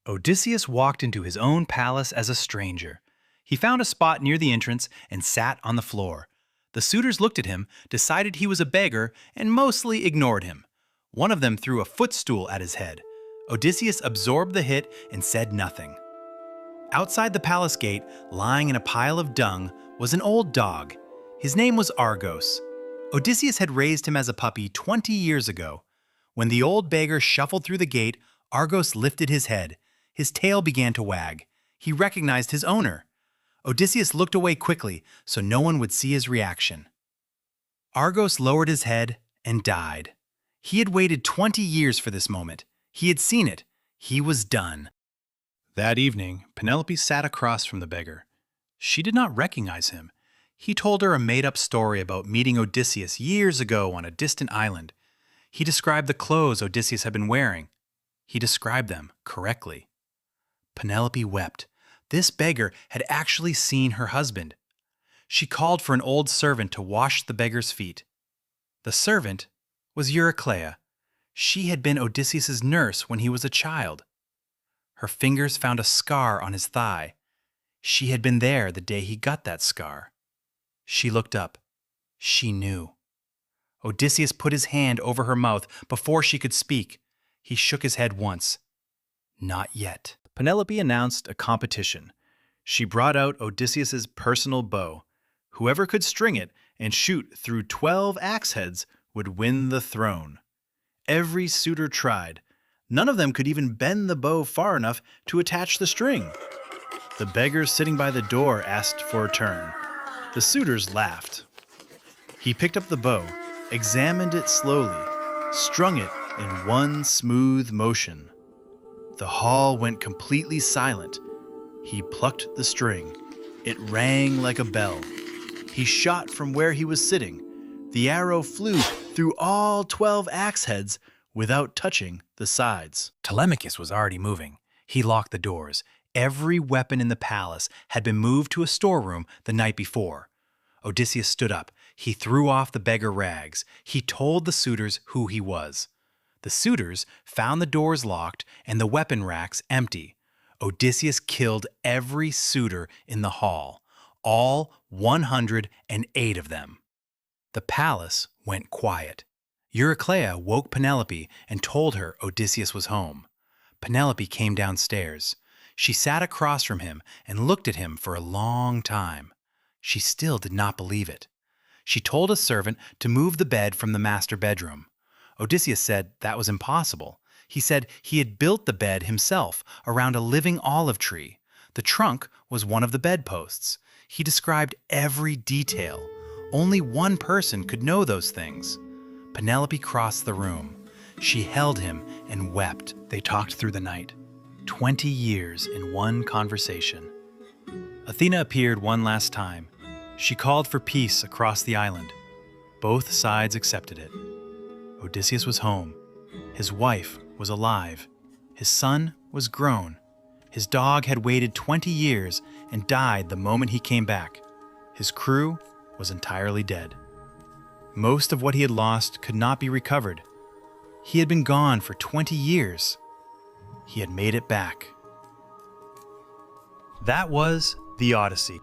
Odysseus walked into his own palace as a stranger. He found a spot near the entrance and sat on the floor. The suitors looked at him, decided he was a beggar, and mostly ignored him. One of them threw a footstool at his head. Odysseus absorbed the hit and said nothing. Outside the palace gate, lying in a pile of dung, was an old dog. His name was Argos. Odysseus had raised him as a puppy 20 years ago. When the old beggar shuffled through the gate, Argos lifted his head. His tail began to wag. He recognized his owner. Odysseus looked away quickly so no one would see his reaction. Argos lowered his head and died. He had waited 20 years for this moment. He had seen it. He was done. That evening, Penelope sat across from the beggar. She did not recognize him. He told her a made-up story about meeting Odysseus years ago on a distant island. He described the clothes Odysseus had been wearing. He described them correctly. Penelope wept. This beggar had actually seen her husband. She called for an old servant to wash the beggar's feet. The servant was Eurycleia. She had been Odysseus's nurse when he was a child. Her fingers found a scar on his thigh. She had been there the day he got that scar. She looked up. She knew. Odysseus put his hand over her mouth before she could speak. He shook his head once. Not yet. Penelope announced a competition. She brought out Odysseus's personal bow. Whoever could string it and shoot through 12 axe heads would win the throne. Every suitor tried. None of them could even bend the bow far enough to attach the string. The beggar sitting by the door asked for a turn. The suitors laughed. He picked up the bow, examined it slowly, strung it in one smooth motion. The hall went completely silent. He plucked the string. It rang like a bell. He shot from where he was sitting. The arrow flew through all 12 axe heads without touching the sides. Telemachus was already moving. He locked the doors. Every weapon in the palace had been moved to a storeroom the night before. Odysseus stood up. He threw off the beggar rags. He told the suitors who he was. The suitors found the doors locked and the weapon racks empty. Odysseus killed every suitor in the hall, all 108 of them. The palace went quiet. Eurycleia woke Penelope and told her Odysseus was home. Penelope came downstairs. She sat across from him and looked at him for a long time. She still did not believe it. She told a servant to move the bed from the master bedroom. Odysseus said that was impossible. He said he had built the bed himself around a living olive tree. The trunk was one of the bedposts. He described every detail. Only one person could know those things. Penelope crossed the room. She held him and wept. They talked through the night. 20 years in one conversation. Athena appeared one last time. She called for peace across the island. Both sides accepted it. Odysseus was home. His wife was alive. His son was grown. His dog had waited 20 years and died the moment he came back. His crew was entirely dead. Most of what he had lost could not be recovered. He had been gone for 20 years. He had made it back. That was the Odyssey.